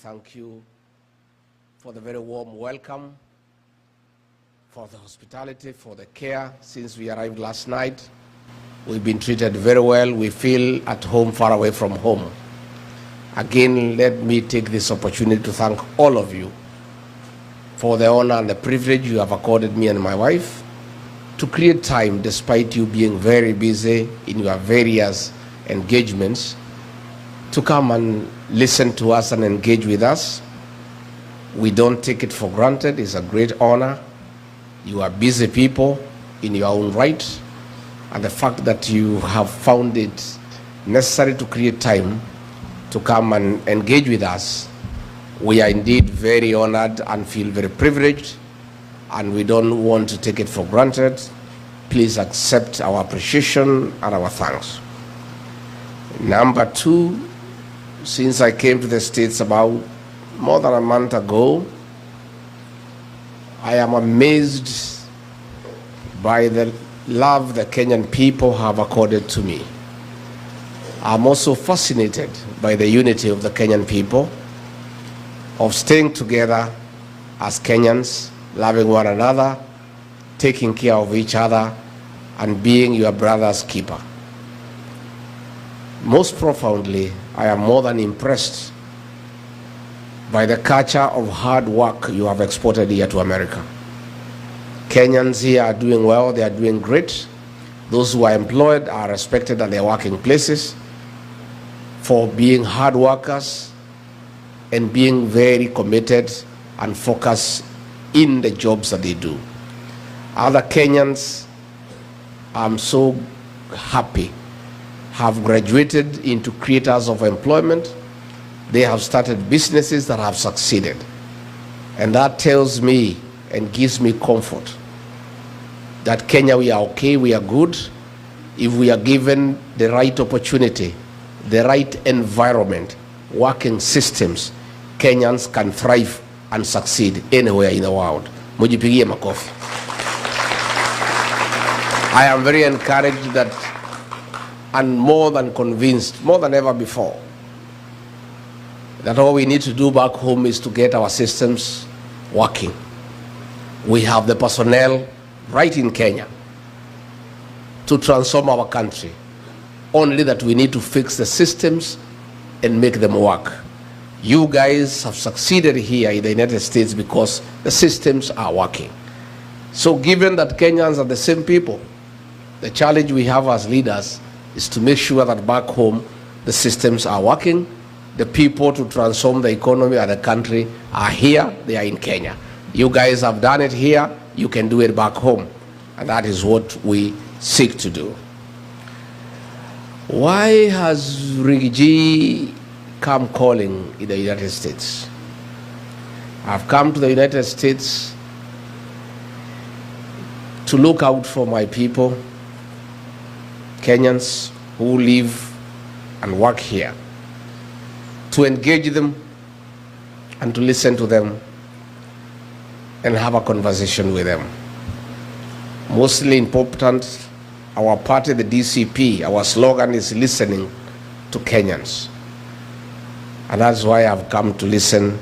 Thank you for the very warm welcome, for the hospitality, for the care. Since we arrived last night, we've been treated very well. We feel at home, far away from home. Again, let me take this opportunity to thank all of you for the honor and the privilege you have accorded me and my wife to create time, despite you being very busy in your various engagements, to come and listen to us and engage with us. We don't take it for granted. It's a great honor. You are busy people in your own right, and the fact that you have found it necessary to create time to come and engage with us, we are indeed very honored and feel very privileged, and we don't want to take it for granted. Please accept our appreciation and our thanks. Number two, since I came to the States about more than a month ago, I am amazed by the love the Kenyan people have accorded to me. I'm also fascinated by the unity of the Kenyan people, of staying together as Kenyans, loving one another, taking care of each other, and being your brother's keeper. Most profoundly, I am more than impressed by the culture of hard work you have exported here to America. Kenyans here are doing well, they are doing great. Those who are employed are respected at their working places for being hard workers and being very committed and focused in the jobs that they do. Other Kenyans, I'm so happy, have graduated into creators of employment. They have started businesses that have succeeded. And that tells me and gives me comfort that Kenya, we are okay, we are good. If we are given the right opportunity, the right environment, working systems, Kenyans can thrive and succeed anywhere in the world. Mujipigie makofi. I am very encouraged that, and more than convinced, more than ever before, that all we need to do back home is to get our systems working. We have the personnel right in Kenya to transform our country. Only that we need to fix the systems and make them work. You guys have succeeded here in the United States because the systems are working. So given that Kenyans are the same people, the challenge we have as leaders is to make sure that back home the systems are working. The people to transform the economy and the country are here, they are in Kenya. You guys have done it here, you can do it back home. And that is what we seek to do. Why has Rigiji come calling in the United States? I've come to the United States to look out for my people, Kenyans who live and work here, to engage them and to listen to them and have a conversation with them. Mostly important, our party, the DCP, our slogan is listening to Kenyans. And that's why I've come to listen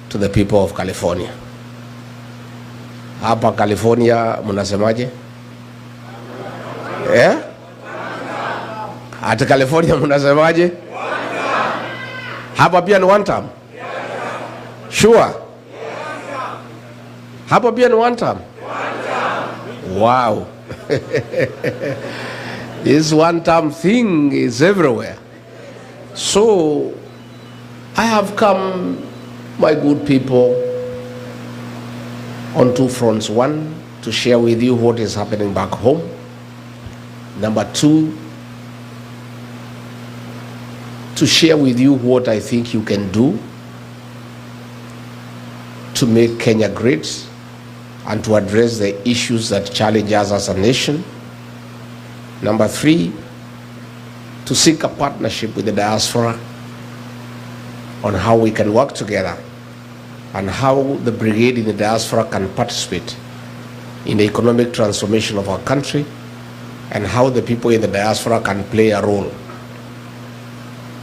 to the people of California. Hapa California, munasemaje? Yeah? At California, munasemaje? Hapa pia ni one term? Sure? Hapa pia ni one term? Wow. This one term thing is everywhere. So I have come, my good people, on two fronts. One, to share with you what is happening back home. Number two, to share with you what I think you can do to make Kenya great and to address the issues that challenge us as a nation. Number three, to seek a partnership with the diaspora on how we can work together and how the brigade in the diaspora can participate in the economic transformation of our country and how the people in the diaspora can play a role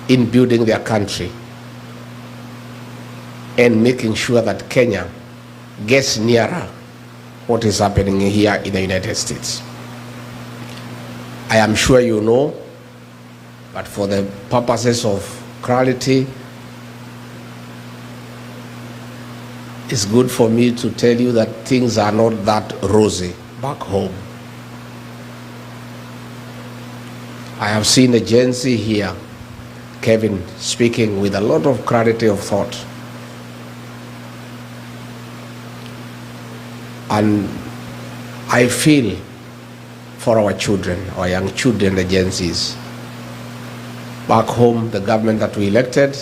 in building their country and making sure that Kenya gets nearer what is happening here in the United States. I am sure you know, but for the purposes of clarity, it's good for me to tell you that things are not that rosy back home. I have seen a Gen Z here, Kevin, speaking with a lot of clarity of thought. And I feel for our children, our young children, the Gen Zs. Back home, the government that we elected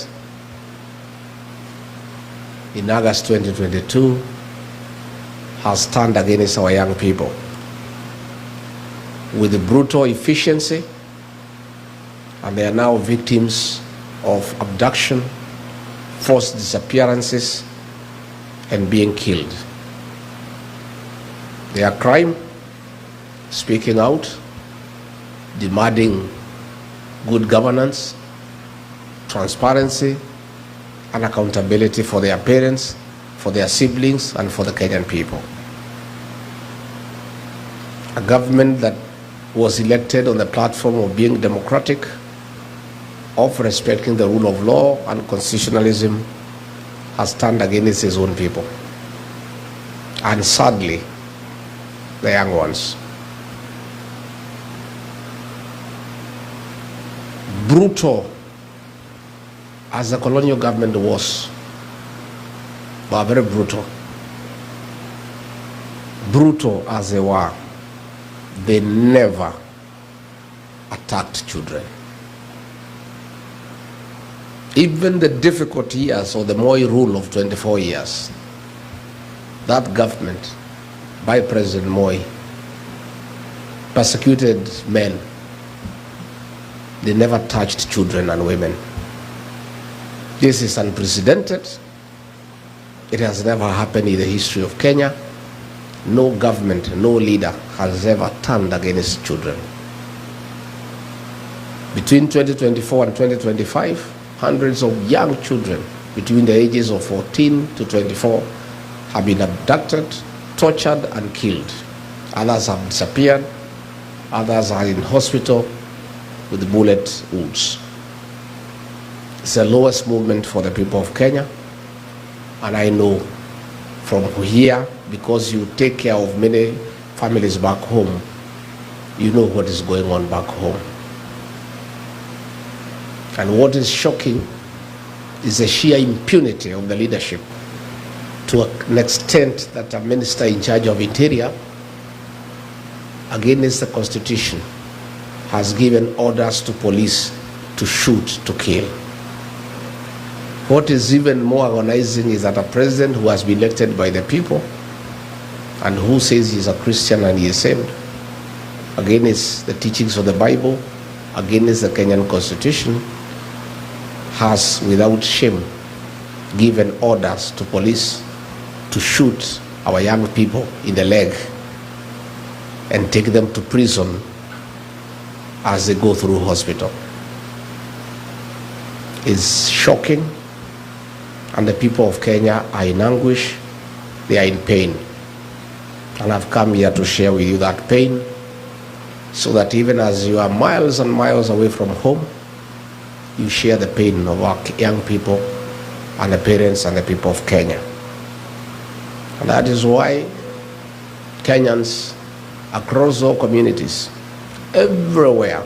in August 2022 has turned against our young people with brutal efficiency, and they are now victims of abduction, forced disappearances, and being killed. Their crime, speaking out, demanding good governance, transparency, and accountability for their parents, for their siblings, and for the Kenyan people. A government that was elected on the platform of being democratic, of respecting the rule of law and constitutionalism, has turned against his own people. And sadly, the young ones. Brutal as the colonial government was, but very brutal. Brutal as they were, they never attacked children. Even the difficult years of the Moi rule of 24 years, that government by President Moi persecuted men. They never touched children and women. This is unprecedented. It has never happened in the history of Kenya. No government, no leader has ever turned against children. Between 2024 and 2025, hundreds of young children between the ages of 14 to 24 have been abducted, tortured, and killed. Others have disappeared. Others are in hospital with bullet wounds. It's the lowest movement for the people of Kenya. And I know from here, because you take care of many families back home, you know what is going on back home. And what is shocking is the sheer impunity of the leadership, to an extent that a minister in charge of interior, against the constitution, has given orders to police to shoot, to kill. What is even more agonizing is that a president who has been elected by the people and who says he's a Christian and he is saved, against the teachings of the Bible, against the Kenyan constitution, has without shame given orders to police to shoot our young people in the leg and take them to prison as they go through hospital. It's shocking, and the people of Kenya are in anguish, they are in pain. And I've come here to share with you that pain, so that even as you are miles and miles away from home, you share the pain of our young people and the parents and the people of Kenya. And that is why Kenyans across all communities, everywhere,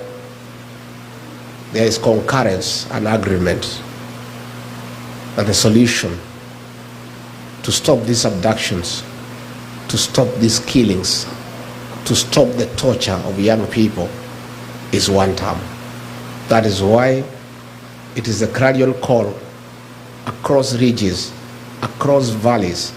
there is concurrence and agreement that the solution to stop these abductions, to stop these killings, to stop the torture of young people is one term. That is why it is a clarion call across ridges, across valleys,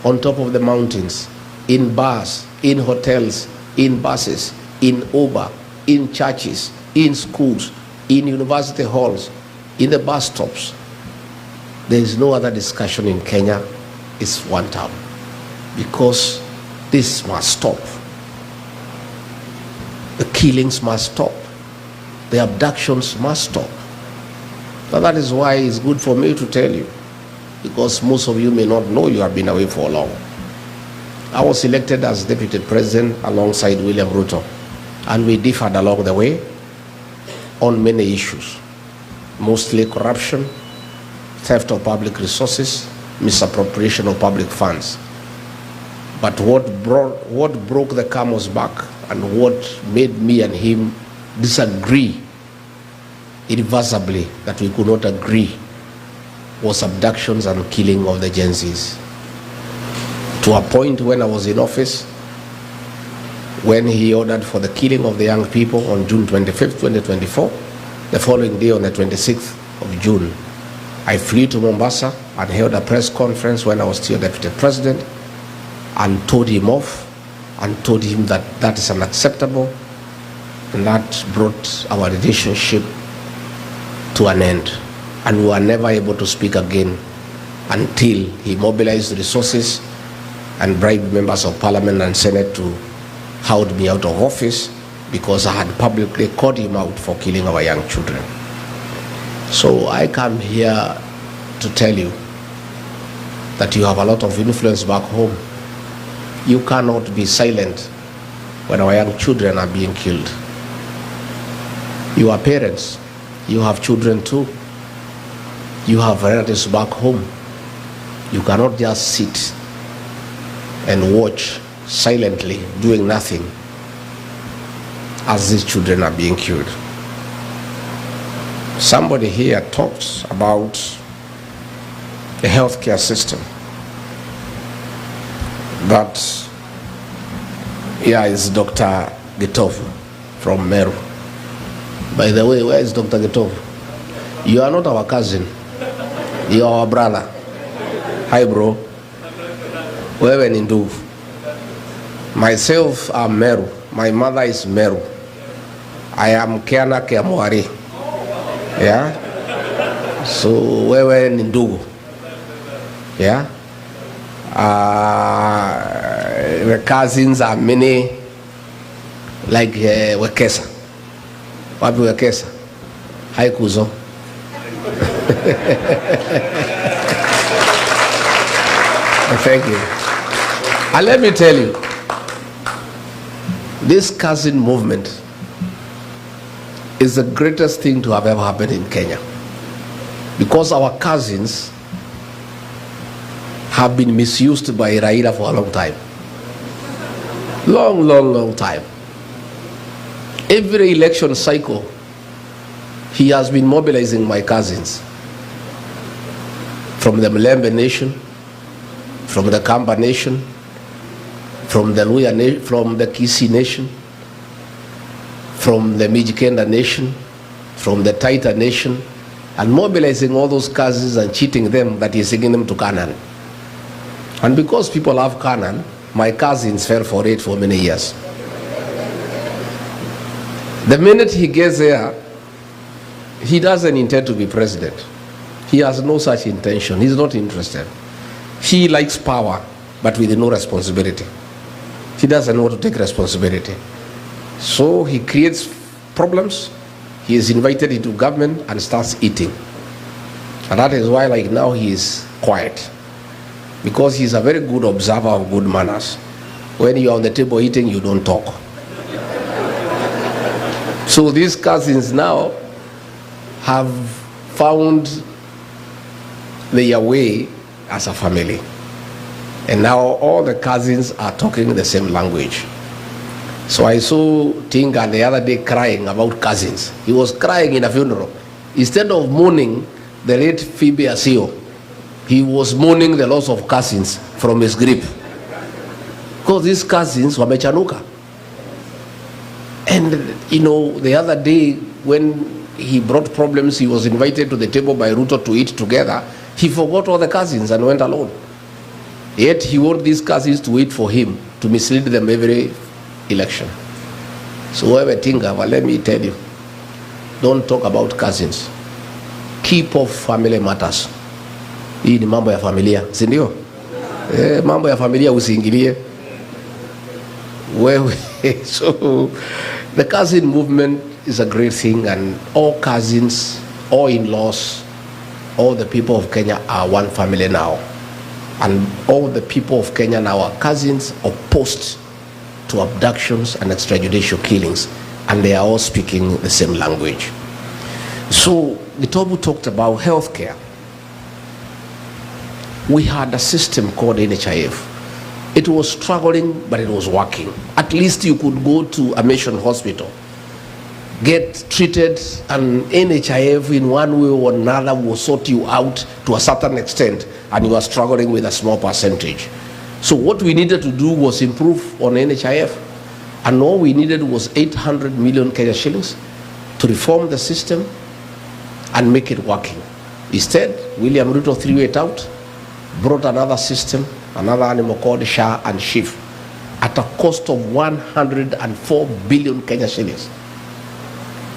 on top of the mountains, in bars, in hotels, in buses, in Uber, in churches, in schools, in university halls, in the bus stops. There is no other discussion in Kenya. It's one term. Because this must stop. The killings must stop. The abductions must stop. So that is why it's good for me to tell you because most of you may not know you have been away for long. I was elected as Deputy President alongside William Ruto, and we differed along the way on many issues, mostly corruption, theft of public resources, misappropriation of public funds. But what broke the camel's back and what made me and him disagree irreversibly, that we could not agree, was abductions and killing of the Gen Zs. To a point when I was in office, when he ordered for the killing of the young people on June 25th, 2024, the following day on the 26th of June, I flew to Mombasa and held a press conference when I was still Deputy President and told him off and told him that that is unacceptable, and that brought our relationship to an end. And we were never able to speak again until he mobilized resources and bribed members of Parliament and Senate to hold me out of office because I had publicly called him out for killing our young children. So I come here to tell you that you have a lot of influence back home. You cannot be silent when our young children are being killed. You are parents. You have children too. You have relatives back home. You cannot just sit and watch silently, doing nothing, as these children are being killed. Somebody here talks about the healthcare system. That here is Dr. Gachagua from Meru. By the way, where is Dr. Gachagua? You are not our cousin. You are our brother. Hi, bro. Wewe ni ndugu. Myself, I'm Meru. My mother is Meru. I am Kiana Kiamwari. Yeah? So, wewe ni ndugu. Yeah? The cousins are many, like Wekesa. Wapi Wekesa? Hai kuzo. Thank you. And let me tell you, this cousin movement is the greatest thing to have ever happened in Kenya, because our cousins have been misused by Raila for a long time. Long time. Every election cycle, he has been mobilizing my cousins from the Mlembe nation, from the Kamba nation, from the Luya nation, from the Kisi nation, from the Mijikenda nation, from the Taita nation, and mobilizing all those cousins and cheating them that he's taking them to Canaan. And because people have Canaan, my cousins fell for it for many years. The minute he gets there, he doesn't intend to be president. He has no such intention. He's not interested. He likes power, but with no responsibility. He doesn't want to take responsibility. So he creates problems. He is invited into government and starts eating. And that is why, like now, he is quiet. Because he's a very good observer of good manners. When you're on the table eating, you don't talk. So these cousins now have found their way as a family. And now all the cousins are talking the same language. So I saw Tinga the other day crying about cousins. He was crying in a funeral. Instead of mourning the late Phoebe Asio, he was mourning the loss of cousins from his grip. Because these cousins were mechanuka. And you know, the other day when he brought problems, he was invited to the table by Ruto to eat together. He forgot all the cousins and went alone. Yet he wanted these cousins to wait for him to mislead them every election. So whoever Tinga, well, let me tell you, don't talk about cousins. Keep off family matters. Hii ni mambo ya familia, si ndio? Mambo ya familia usiingilie. So the cousin movement is a great thing, and all cousins, all in-laws, all the people of Kenya are one family now. And all the people of Kenya now are cousins opposed to abductions and extrajudicial killings. And they are all speaking the same language. So Gachagua talked about healthcare. We had a system called NHIF. It was struggling, but it was working. At least you could go to a mission hospital, get treated, and NHIF in one way or another will sort you out to a certain extent, and you are struggling with a small percentage. So what we needed to do was improve on NHIF, and all we needed was 800 million Kenya shillings to reform the system and make it working. Instead, William Ruto threw it out, brought another system, another animal called SHA and SHIF, at a cost of 104 billion Kenya shillings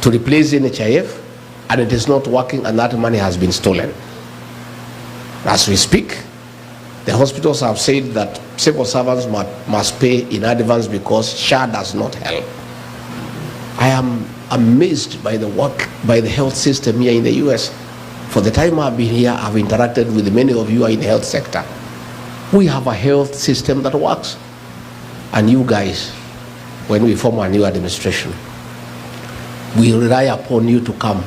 to replace NHIF, and it is not working, and that money has been stolen. As we speak, the hospitals have said that civil servants must pay in advance because SHA does not help. I am amazed by the work by the health system here in the US. For the time I've been here, I've interacted with many of you are in the health sector. We have a health system that works. And you guys, when we form a new administration, we rely upon you to come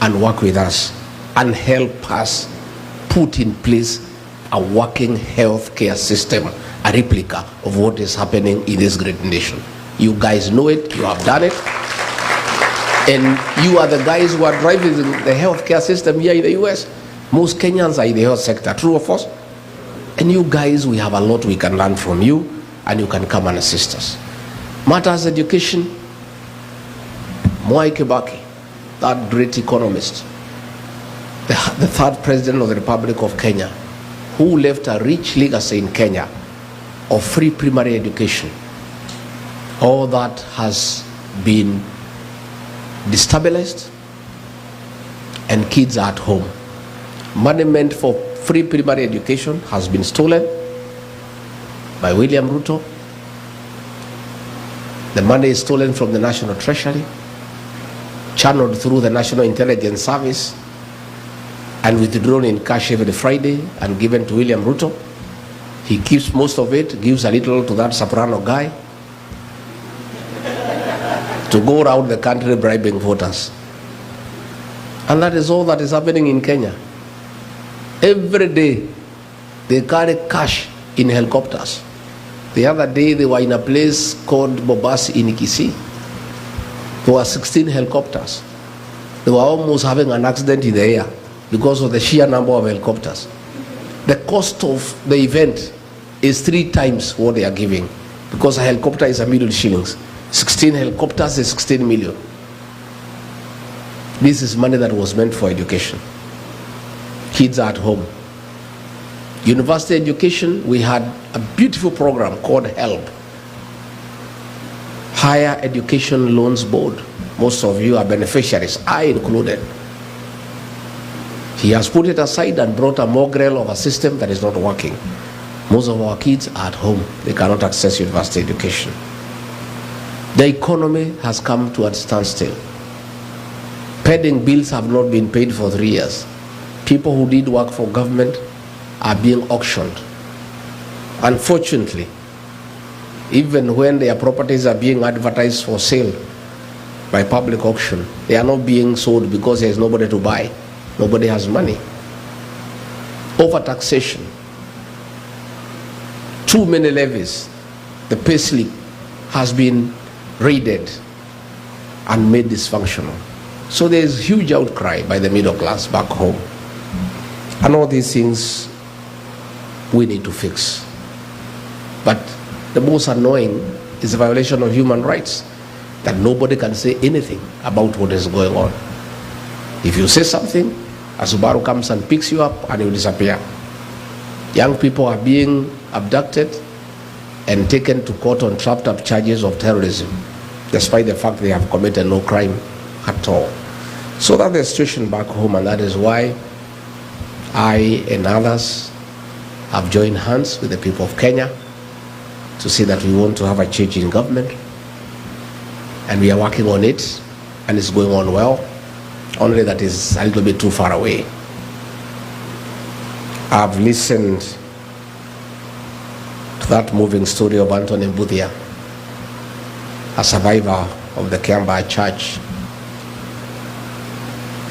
and work with us and help us put in place a working healthcare system, a replica of what is happening in this great nation. You guys know it, you have done it. And you are the guys who are driving the healthcare system here in the US. Most Kenyans are in the health sector, true or false? And you guys, we have a lot we can learn from you, and you can come and assist us. Matters education, Mwai Kibaki, that great economist, the third president of the Republic of Kenya, who left a rich legacy in Kenya of free primary education. All that has been destabilized, and kids are at home. Money meant for free primary education has been stolen by William Ruto. The money is stolen from the National Treasury, channeled through the National Intelligence Service, and withdrawn in cash every Friday and given to William Ruto. He keeps most of it, gives a little to that soprano guy to go around the country bribing voters. And that is all that is happening in Kenya. Every day they carry cash in helicopters. The other day they were in a place called Bobasi in Kisii. There were 16 helicopters. They were almost having an accident in the air because of the sheer number of helicopters. The cost of the event is 3 times what they are giving, because a helicopter is $1 million shillings. 16 helicopters is 16 million. This is money that was meant for education. Kids are at home. University education, we had a beautiful program called HELP, Higher Education Loans Board. Most of you are beneficiaries, I included. He has put it aside and brought a mongrel of a system that is not working. Most of our kids are at home. They cannot access university education. The economy has come to a standstill. Pending bills have not been paid for 3 years. People who did work for government are being auctioned. Unfortunately, even when their properties are being advertised for sale by public auction, they are not being sold because there is nobody to buy. Nobody has money. Overtaxation. Too many levies. The payslip has been raided and made dysfunctional. So there is huge outcry by the middle class back home. And all these things we need to fix. But the most annoying is the violation of human rights, that nobody can say anything about what is going on. If you say something, a Subaru comes and picks you up and you disappear. Young people are being abducted and taken to court on trapped up charges of terrorism, despite the fact they have committed no crime at all. So that's the situation back home, and that is why I and others have joined hands with the people of Kenya to say that we want to have a change in government, and we are working on it, and it's going on well, only that is a little bit too far away. I've listened to that moving story of Anthony Mbuthia, a survivor of the Kiambaa Church.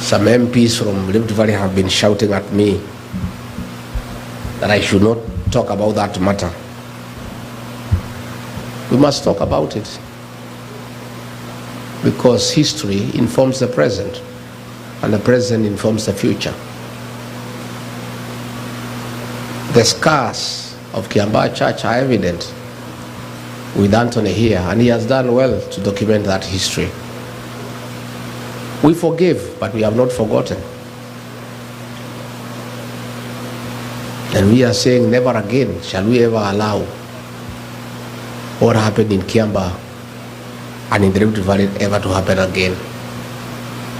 Some MPs from Rift Valley have been shouting at me that I should not talk about that matter. We must talk about it because history informs the present and the present informs the future. The scars of Kiambaa Church are evident with Anthony here, and he has done well to document that history. We forgive, but we have not forgotten. And we are saying never again shall we ever allow what happened in Kiambaa and in the Rift Valley ever to happen again.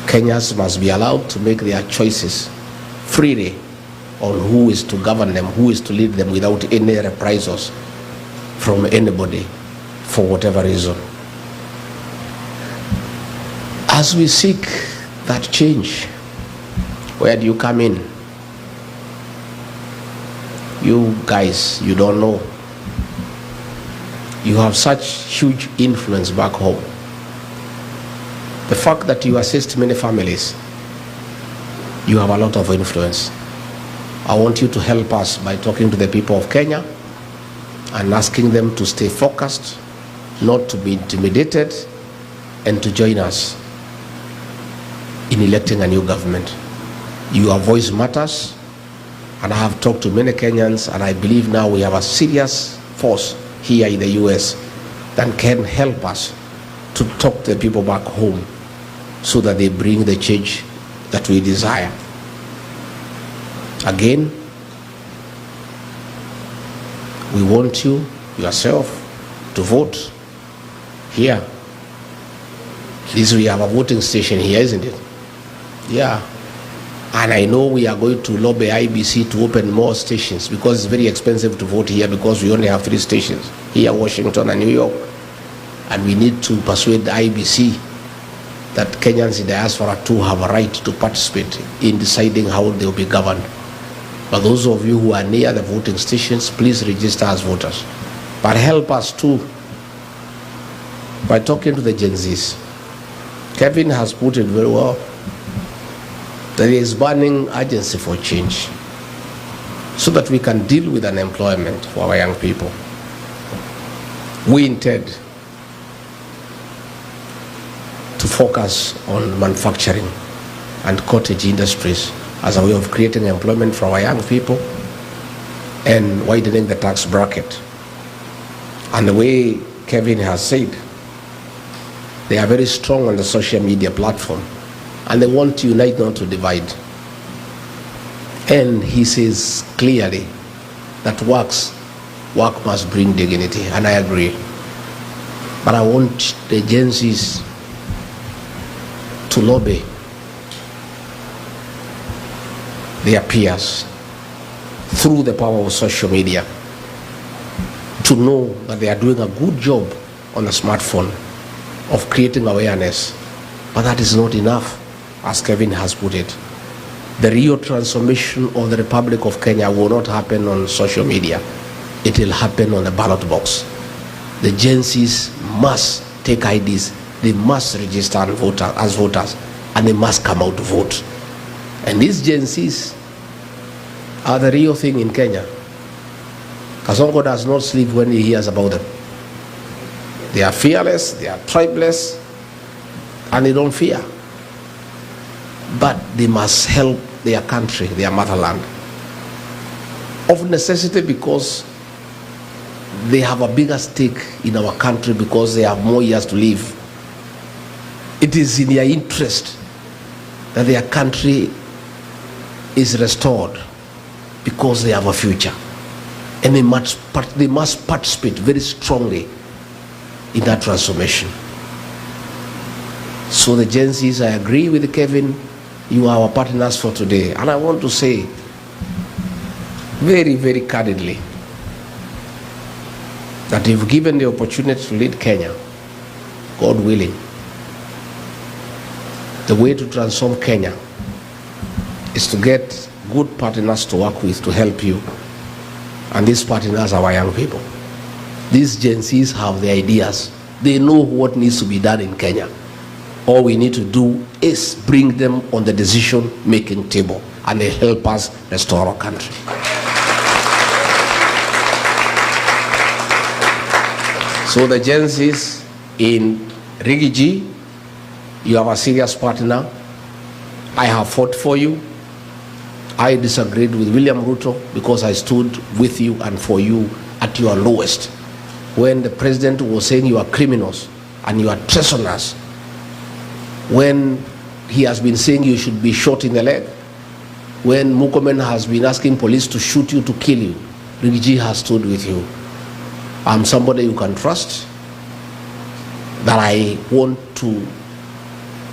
Kenyans must be allowed to make their choices freely on who is to govern them, who is to lead them without any reprisals from anybody for whatever reason. As we seek that change, where do you come in? You guys, you don't know. You have such huge influence back home. The fact that you assist many families, you have a lot of influence. I want you to help us by talking to the people of Kenya and asking them to stay focused, not to be intimidated, and to join us in electing a new government. Your voice matters, and I have talked to many Kenyans, and I believe now we have a serious force here in the US that can help us to talk to the people back home so that they bring the change that we desire. Again, we want you, yourself, to vote here. We have a voting station here, isn't it? Yeah. And I know we are going to lobby IBC to open more stations because it's very expensive to vote here because we only have 3 stations here, Washington and New York. And we need to persuade the IBC that Kenyans in diaspora too have a right to participate in deciding how they will be governed. But those of you who are near the voting stations, please register as voters. But help us too by talking to the Gen Zs. Kevin has put it very well. There is burning urgency for change so that we can deal with unemployment for our young people. We intend to focus on manufacturing and cottage industries as a way of creating employment for our young people and widening the tax bracket. And the way Kevin has said, they are very strong on the social media platform and they want to unite, not to divide. And he says clearly that work must bring dignity, and I agree. But I want the agencies to lobby their peers through the power of social media to know that they are doing a good job on the smartphone of creating awareness. But that is not enough, as Kevin has put it. The real transformation of the Republic of Kenya will not happen on social media. It will happen on the ballot box. The agencies must take IDs. They must register as voters, and they must come out to vote. And these agencies are the real thing in Kenya. Kasongo does not sleep when he hears about them. They are fearless, they are tribeless, and they don't fear. But they must help their country, their motherland, of necessity, because they have a bigger stake in our country because they have more years to live. It is in their interest that their country is restored because they have a future. And they must participate very strongly in that transformation. So the Gen Zs, I agree with Kevin, you are our partners for today. And I want to say very, very candidly that if given the opportunity to lead Kenya, God willing, the way to transform Kenya is to get good partners to work with to help you. And these partners are our young people. These Gen Zs have the ideas. They know what needs to be done in Kenya. All we need to do is bring them on the decision-making table, and they help us restore our country. So the Gen Zs in Rigiji, you have a serious partner. I have fought for you. I disagreed with William Ruto because I stood with you and for you at your lowest. When the president was saying you are criminals and you are treasoners, when he has been saying you should be shot in the leg, when Mukomen has been asking police to shoot you, to kill you, Rigiji has stood with you. I'm somebody you can trust, that I want to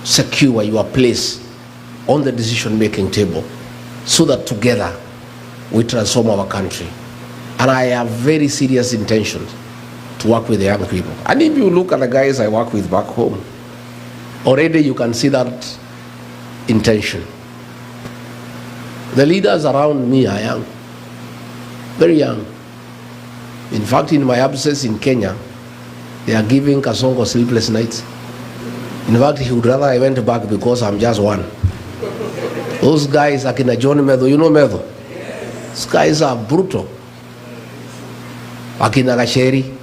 secure your place on the decision-making table so that together we transform our country. And I have very serious intentions to work with the young people. And if you look at the guys I work with back home, already you can see that intention. The leaders around me are young, very young. In fact, in my absence in Kenya, they are giving Kasongo sleepless nights. In fact, he would rather I went back because I'm just one. Those guys, Akina John Medho, you know Medho? These guys are brutal. Akina Gacheri,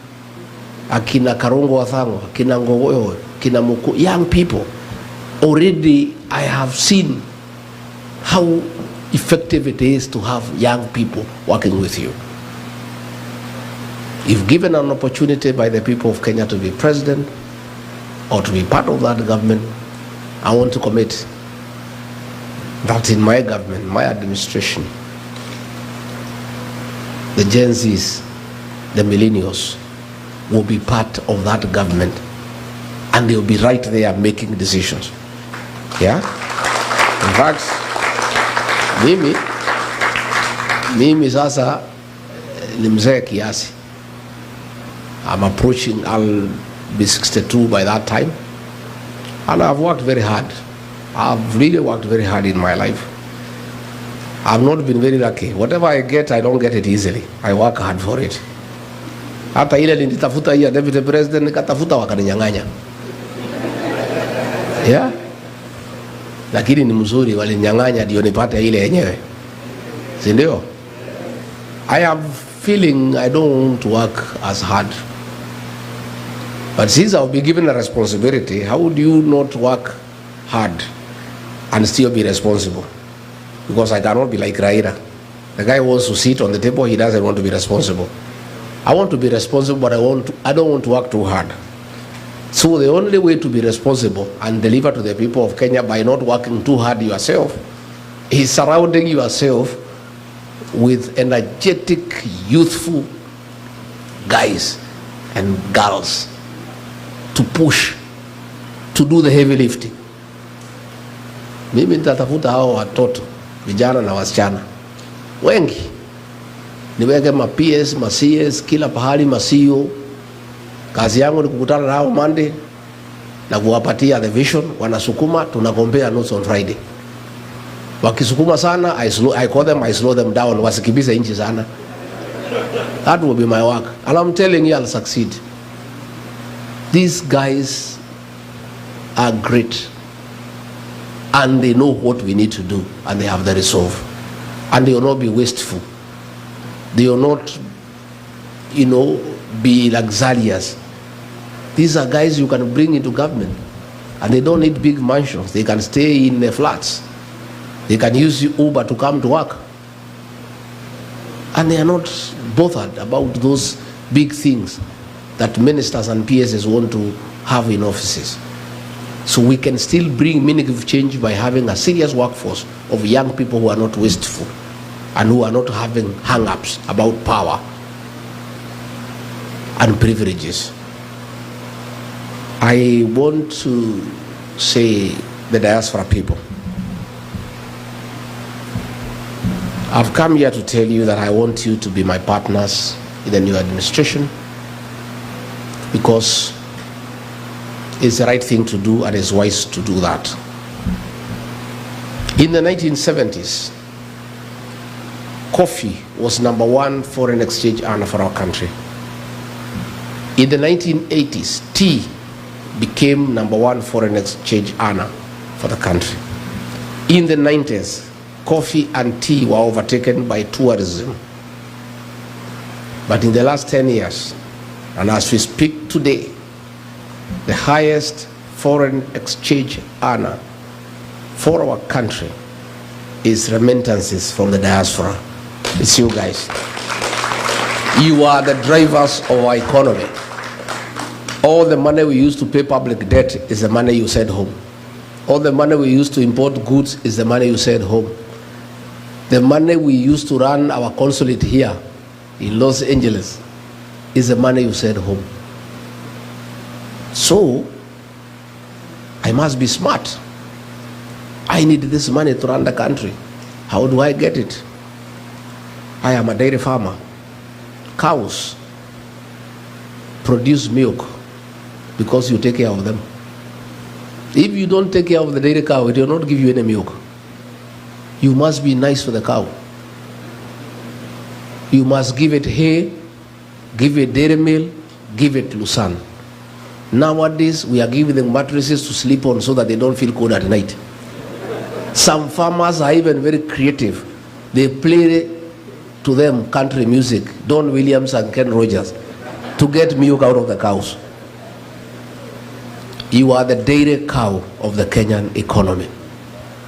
Akina Karungo Athango, Akina Ngogoyo, Akina Muku, young people. Already I have seen how effective it is to have young people working with you. If given an opportunity by the people of Kenya to be president or to be part of that government, I want to commit that in my government, my administration, the Gen Zs, the millennials, will be part of that government, and they'll be right there making decisions. Yeah? In fact, mimi sasa ni mzee kiasi. I'm approaching, I'll be 62 by that time, and I've worked very hard. I've really worked very hard in my life. I've not been very lucky. Whatever I get, I don't get it easily. I work hard for it. Hata ile nilitafuta ya deputy president nikatafuta wakaninyang'anya. Yeah? Lakini ni mzuri, walinyang'anya ndio nipate ile yenyewe. Si ndio? I am feeling I don't want to work as hard. But since I'll be given a responsibility, how would you not work hard and still be responsible? Because I cannot be like Raila. The guy wants to sit on the table, he doesn't want to be responsible. I want to be responsible, but I don't want to work too hard. So the only way to be responsible and deliver to the people of Kenya by not working too hard yourself is surrounding yourself with energetic, youthful guys and girls to push, to do the heavy lifting. Mimi nitatafuta hao watoto, vijana na wasichana wengi, niweke ma PS, ma CS, kila pahali, ma CEO. Kazi yangu ni kukutana nao Monday na kuwapatia the vision, wanasukuma, tunagombea notes on Friday. Wakisukuma sana, I call them, I slow them down, wasikibize inchi sana. That will be my work, and I'm telling you I'll succeed. These guys are great, and they know what we need to do, and they have the resolve, and they will not be wasteful. They will not, be luxurious. These are guys you can bring into government, and they don't need big mansions. They can stay in the flats. They can use Uber to come to work, and they are not bothered about those big things that ministers and PSs want to have in offices. So we can still bring meaningful change by having a serious workforce of young people who are not wasteful and who are not having hang-ups about power and privileges. I want to say the diaspora people, I've come here to tell you that I want you to be my partners in the new administration, because it's the right thing to do and it's wise to do that. In the 1970s, coffee was #1 foreign exchange earner for our country. In the 1980s, tea became #1 foreign exchange earner for the country. In the 90s, coffee and tea were overtaken by tourism. But in the last 10 years, and as we speak today, the highest foreign exchange earner for our country is remittances from the diaspora. It's you guys. You are the drivers of our economy. All the money we use to pay public debt is the money you send home. All the money we use to import goods is the money you send home. The money we use to run our consulate here in Los Angeles is the money you send home. So, I must be smart. I need this money to run the country. How do I get it? I am a dairy farmer. Cows produce milk because you take care of them. If you don't take care of the dairy cow, it will not give you any milk. You must be nice to the cow. You must give it hay, give it dairy meal, give it lucerne. Nowadays, we are giving them mattresses to sleep on so that they don't feel cold at night. Some farmers are even very creative. They play to them country music, Don Williams and Ken Rogers, to get milk out of the cows. You are the dairy cow of the Kenyan economy.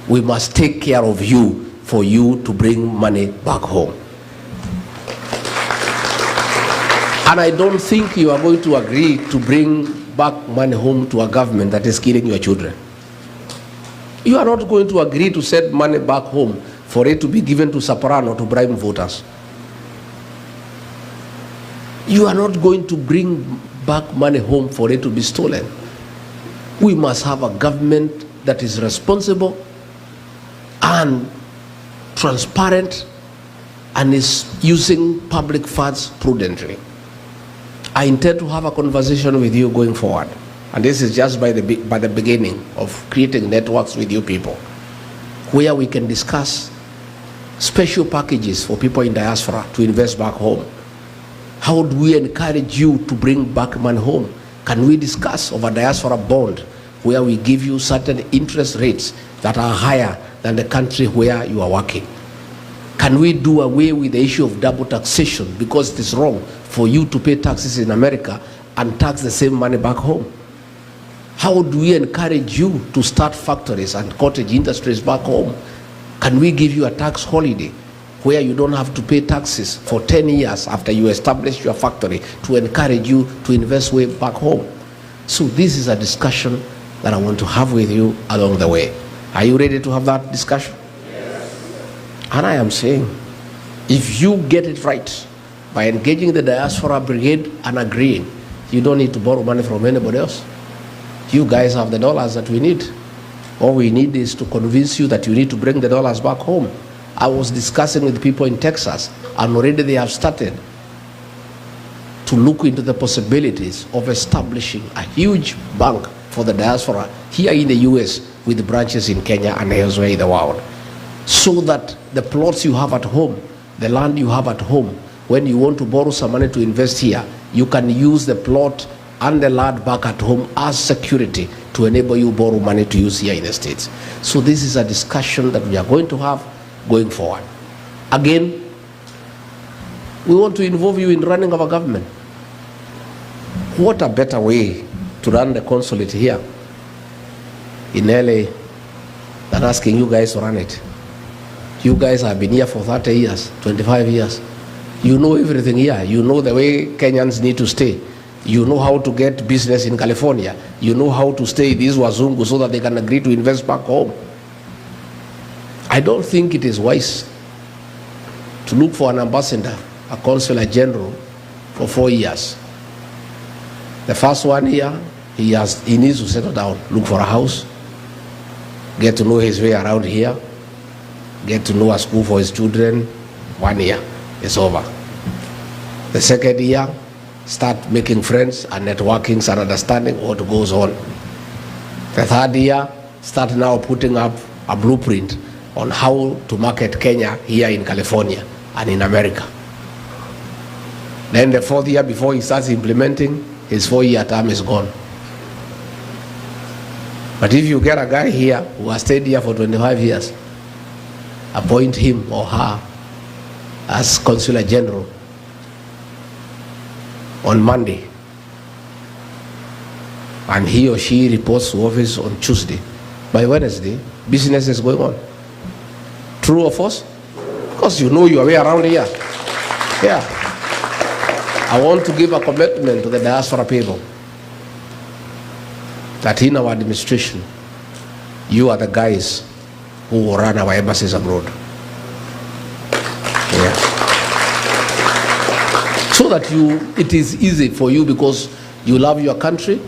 We must take care of you for you to bring money back home. And I don't think you are going to agree to bring back money home to a government that is killing your children. You are not going to agree to send money back home for it to be given to Soprano to bribe voters. You are not going to bring back money home for it to be stolen. We must have a government that is responsible and transparent and is using public funds prudently. I intend to have a conversation with you going forward. And this is just by the beginning of creating networks with you people, where we can discuss special packages for people in diaspora to invest back home. How do we encourage you to bring back money home? Can we discuss of a diaspora bond where we give you certain interest rates that are higher than the country where you are working? Can we do away with the issue of double taxation, because it is wrong for you to pay taxes in America and tax the same money back home? How do we encourage you to start factories and cottage industries back home? Can we give you a tax holiday where you don't have to pay taxes for 10 years after you establish your factory to encourage you to invest way back home? So this is a discussion that I want to have with you along the way. Are you ready to have that discussion? Yes. And I am saying, if you get it right by engaging the diaspora brigade and agreeing, you don't need to borrow money from anybody else. You guys have the dollars that we need. All we need is to convince you that you need to bring the dollars back home. I was discussing with people in Texas, and already they have started to look into the possibilities of establishing a huge bank for the diaspora here in the US with branches in Kenya and elsewhere in the world, so that the plots you have at home, the land you have at home, when you want to borrow some money to invest here, you can use the plot and the land back at home as security to enable you borrow money to use here in the States. So this is a discussion that we are going to have going forward. Again, we want to involve you in running our government. What a better way to run the consulate here in LA than asking you guys to run it. You guys have been here for 30 years, 25 years. You know everything here. You know the way Kenyans need to stay. You know how to get business in California. You know how to stay these wazungu so that they can agree to invest back home. I don't think it is wise to look for an ambassador, a consular general, for 4 years. The first 1 year, he needs to settle down, look for a house, get to know his way around here, get to know a school for his children. 1 year, it's over. The second year, start making friends and networking and understanding what goes on. The third year, start now putting up a blueprint on how to market Kenya here in California and in America. Then the 4th year before he starts implementing, his 4-year term is gone. But if you get a guy here who has stayed here for 25 years, appoint him or her as Consular General on Monday, and he or she reports to office on Tuesday. By Wednesday, business is going on. True or false? Because you know your way around here. Yeah. I want to give a commitment to the diaspora people that in our administration, you are the guys who will run our embassies abroad. Yeah. So that it is easy for you because you love your country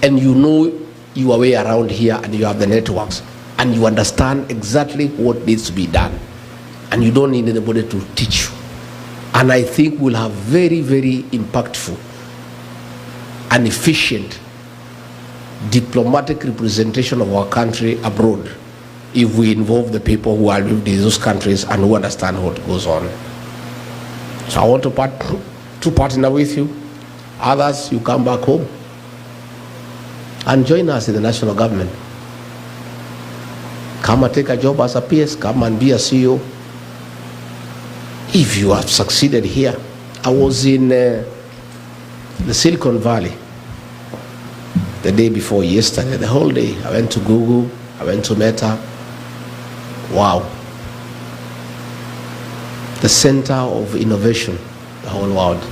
and you know your way around here and you have the networks and you understand exactly what needs to be done and you don't need anybody to teach you. And I think we'll have very, very impactful and efficient diplomatic representation of our country abroad if we involve the people who are living in those countries and who understand what goes on. So I want to partner with you. Others, you come back home and join us in the national government. Come and take a job as a PS, come and be a CEO. If you have succeeded here, I was in the Silicon Valley the day before yesterday, the whole day. I went to Google, I went to Meta. Wow. The center of innovation, the whole world.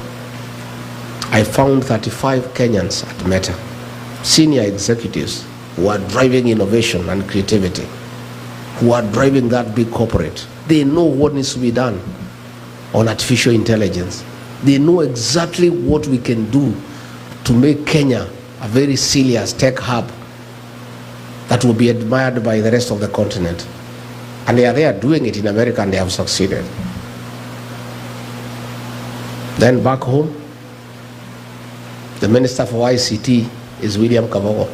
I found 35 Kenyans at Meta, senior executives who are driving innovation and creativity, who are driving that big corporate. They know what needs to be done on artificial intelligence. They know exactly what we can do to make Kenya a very serious tech hub that will be admired by the rest of the continent. And they are there doing it in America and they have succeeded. Then back home, the Minister for ICT is William Kabogo.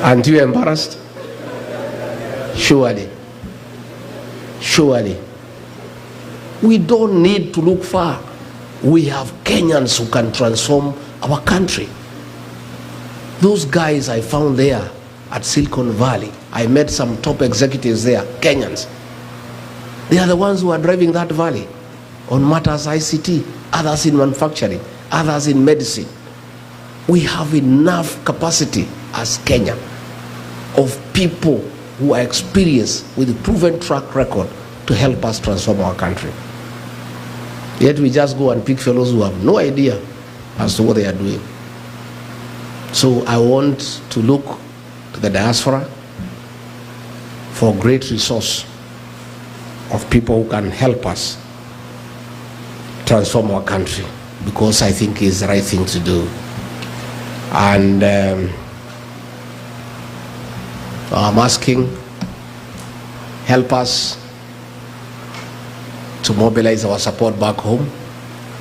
Aren't you embarrassed? Surely. Surely. We don't need to look far. We have Kenyans who can transform our country. Those guys I found there at Silicon Valley, I met some top executives there, Kenyans. They are the ones who are driving that valley on matters ICT, others in manufacturing, others in medicine. We have enough capacity as Kenya of people who are experienced with a proven track record to help us transform our country. Yet we just go and pick fellows who have no idea as to what they are doing. So I want to look to the diaspora for great resource of people who can help us transform our country, because I think it's the right thing to do. And I'm asking, help us to mobilize our support back home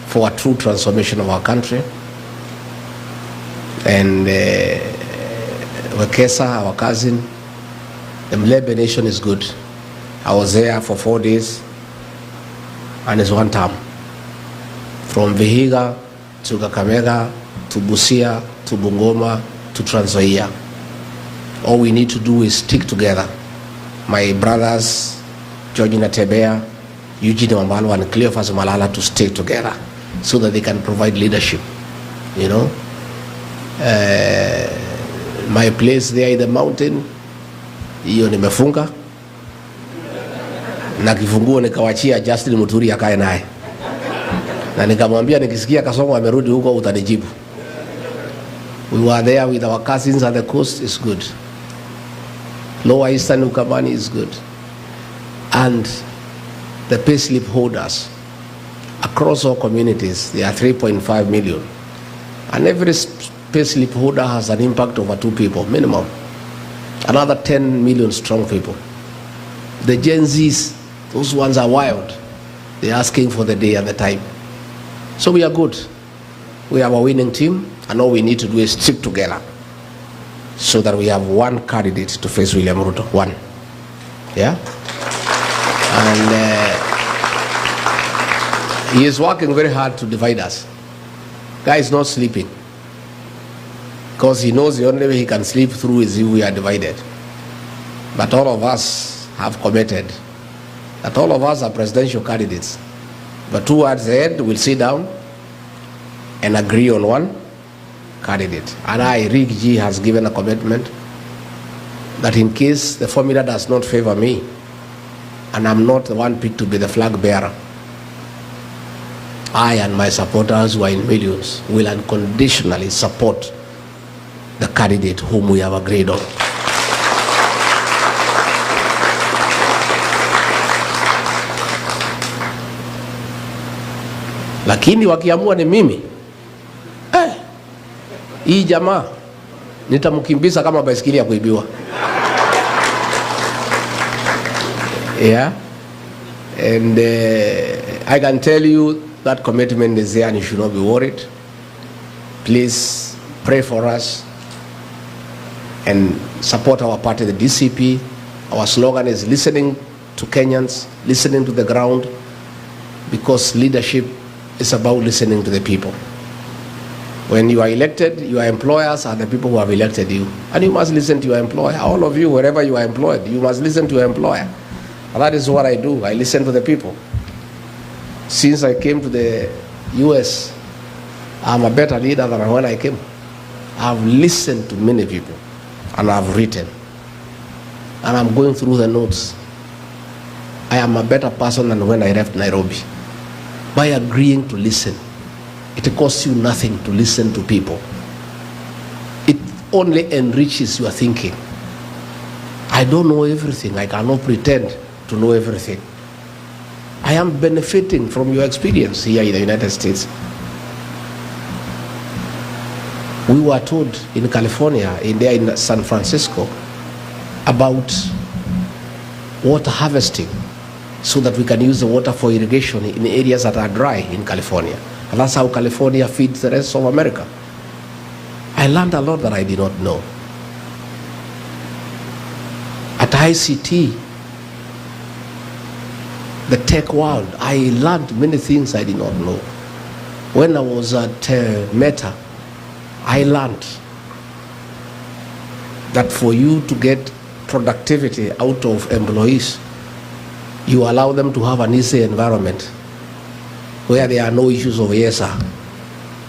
for a true transformation of our country. And Wekesa, our cousin, the Mlebe Nation is good. I was there for 4 days and it's one term. From Vihiga to Kakamega to Busia to Bungoma to Trans Nzoia. All we need to do is stick together. My brothers, George Natebea, Eugene Wambalo and Cleophas Malala to stay together so that they can provide leadership, you know. My place there in the mountain, hiyo nimefunga na kifunguo nikawachia Justin Muturi akae naye, na nikamwambia nikisikia Kasongo amerudi huko utanijibu. We were there with our cousins at the coast. Is good. Lower Eastern Ukambani is good. And the payslip holders across all communities, there are 3.5 million. And every payslip holder has an impact over 2 people, minimum. Another 10 million strong people. The Gen Zs, those ones are wild. They're asking for the day and the time. So we are good. We have a winning team, and all we need to do is stick together. so that we have one candidate to face William Ruto. One. Yeah? And he is working very hard to divide us. Guy is not sleeping, because he knows the only way he can sleep through is if we are divided. But all of us have committed that all of us are presidential candidates. But towards the end, we'll sit down and agree on one candidate. And Rick G has given a commitment that in case the formula does not favor me, and I'm not the one picked to be the flag bearer, I and my supporters, who are in millions, will unconditionally support the candidate whom we have agreed on. Lakini wakiamua ni mimi, hii jamaa nitamkimbiza kama baisikeli ya kuibiwa. Yeah, and I can tell you that commitment is there and you should not be worried. Please pray for us and support our party, the DCP. Our slogan is listening to Kenyans, listening to the ground, because leadership is about listening to the people. When you are elected, your employers are the people who have elected you. And you must listen to your employer. All of you, wherever you are employed, you must listen to your employer. And that is what I do. I listen to the people. Since I came to the US, I'm a better leader than when I came. I've listened to many people, and I've written. And I'm going through the notes. I am a better person than when I left Nairobi. By agreeing to listen. It costs you nothing to listen to people. It only enriches your thinking. I don't know everything. I cannot pretend to know everything. I am benefiting from your experience here in the United States. We were told in California, in San Francisco, about water harvesting so that we can use the water for irrigation in areas that are dry in California. And that's how California feeds the rest of America. I learned a lot that I did not know. At ICT, the tech world, I learned many things I did not know. When I was at Meta, I learned that for you to get productivity out of employees, you allow them to have an easy environment where there are no issues of ESA.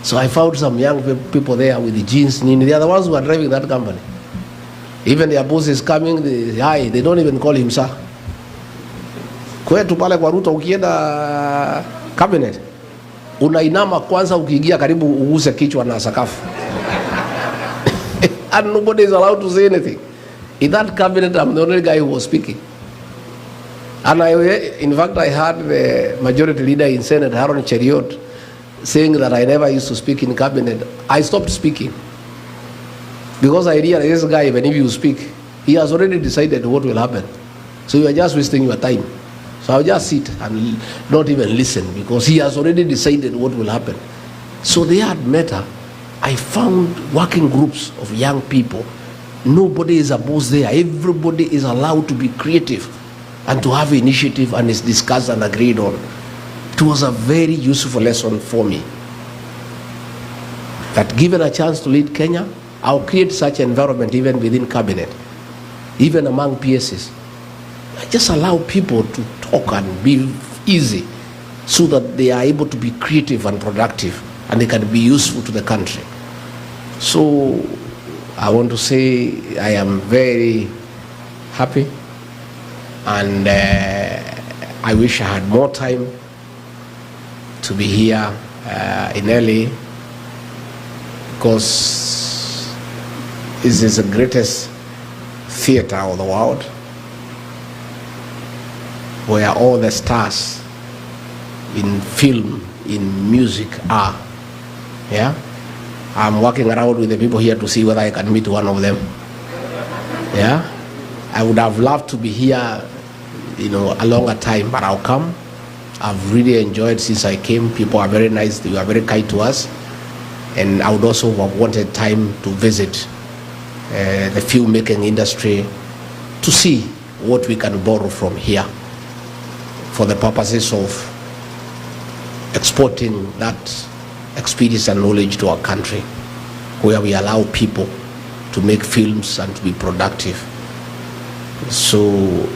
So I found some young people there with the jeans. They are the ones who are driving that company. Even their boss is coming, they don't even call him sir. Kwetu pale kwa Ruto ukienda cabinet, unainama kwanza ukiingia karibu uguse kichwa na sakafu. And nobody is allowed to say anything. In that cabinet, I'm the only guy who was speaking. And in fact, I heard the majority leader in Senate, Haron Cheriot, saying that I never used to speak in cabinet. I stopped speaking because I realized this guy, even if you speak, he has already decided what will happen. So you are just wasting your time. So I'll just sit and not even listen because he has already decided what will happen. So they had Meta. I found working groups of young people. Nobody is a boss there. Everybody is allowed to be creative and to have initiative, and is discussed and agreed on. It was a very useful lesson for me. That given a chance to lead Kenya, I'll create such environment even within cabinet, even among PSs. I just allow people to talk and be easy so that they are able to be creative and productive and they can be useful to the country. So I want to say I am very happy, and I wish I had more time to be here in LA, because this is the greatest theater of the world where all the stars in film, in music are. Yeah, I'm walking around with the people here to see whether I can meet one of them. Yeah, I would have loved to be here, a longer time, but I'll come. I've really enjoyed since I came. People are very nice. They are very kind to us. And I would also have wanted time to visit the filmmaking industry, to see what we can borrow from here for the purposes of exporting that experience and knowledge to our country, where we allow people to make films and to be productive. So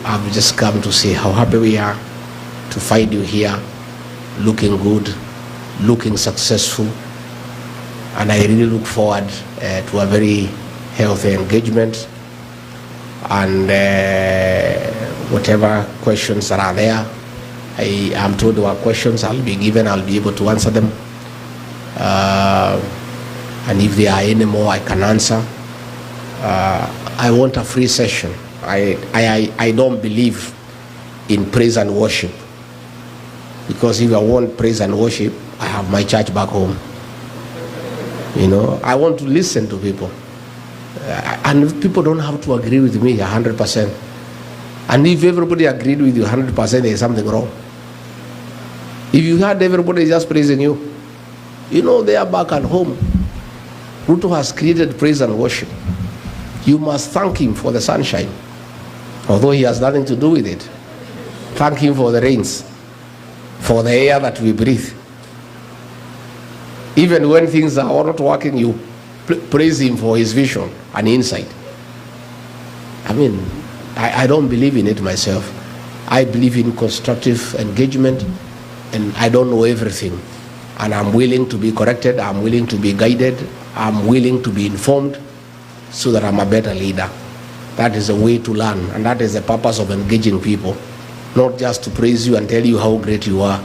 I've just come to say how happy we are to find you here, looking good, looking successful, and I really look forward to a very healthy engagement, and whatever questions that are there, I am told there are questions I'll be given, I'll be able to answer them, and if there are any more I can answer. I want a free session. I don't believe in praise and worship, because if I want praise and worship, I have my church back home. You know, I want to listen to people, and people don't have to agree with me 100%. And if everybody agreed with you 100%, there's something wrong. If you had everybody just praising you, you know, they are back at home. Ruto has created praise and worship. You must thank him for the sunshine, although he has nothing to do with it. Thank him for the rains, for the air that we breathe. Even when things are not working, you praise him for his vision and insight. I mean, I don't believe in it myself. I believe in constructive engagement, and I don't know everything. And I'm willing to be corrected, I'm willing to be guided, I'm willing to be informed, so that I'm a better leader. That is a way to learn, and that is the purpose of engaging people. Not just to praise you and tell you how great you are.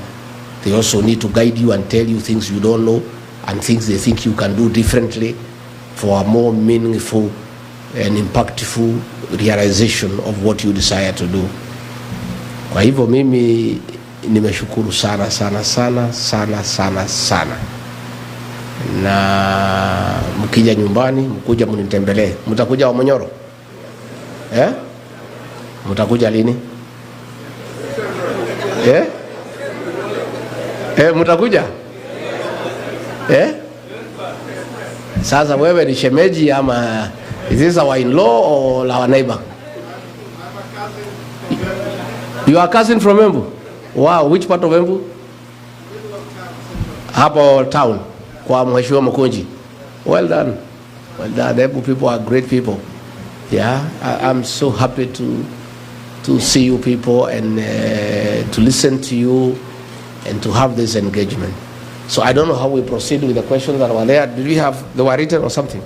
They also need to guide you and tell you things you don't know, and things they think you can do differently for a more meaningful and impactful realization of what you desire to do. Kwa hivyo mimi nimeshukuru sana sana sana sana sana sana, na mkija nyumbani mkuja mnitembelee. Mtakuja Wamonyoro? Mtakuja lini? Mtakuja? Sasa wewe ni shemeji ama is this our in-law or our neighbor? You are a cousin from Embu? Wow, which part of Embu? Hapo town, kwa Mheshimiwa Mkunji. Well done. Well done. The Embu people are great people. Yeah, I'm so happy to see you people and to listen to you and to have this engagement. So I don't know how we proceed with the questions that were there. Did we have, they were written or something?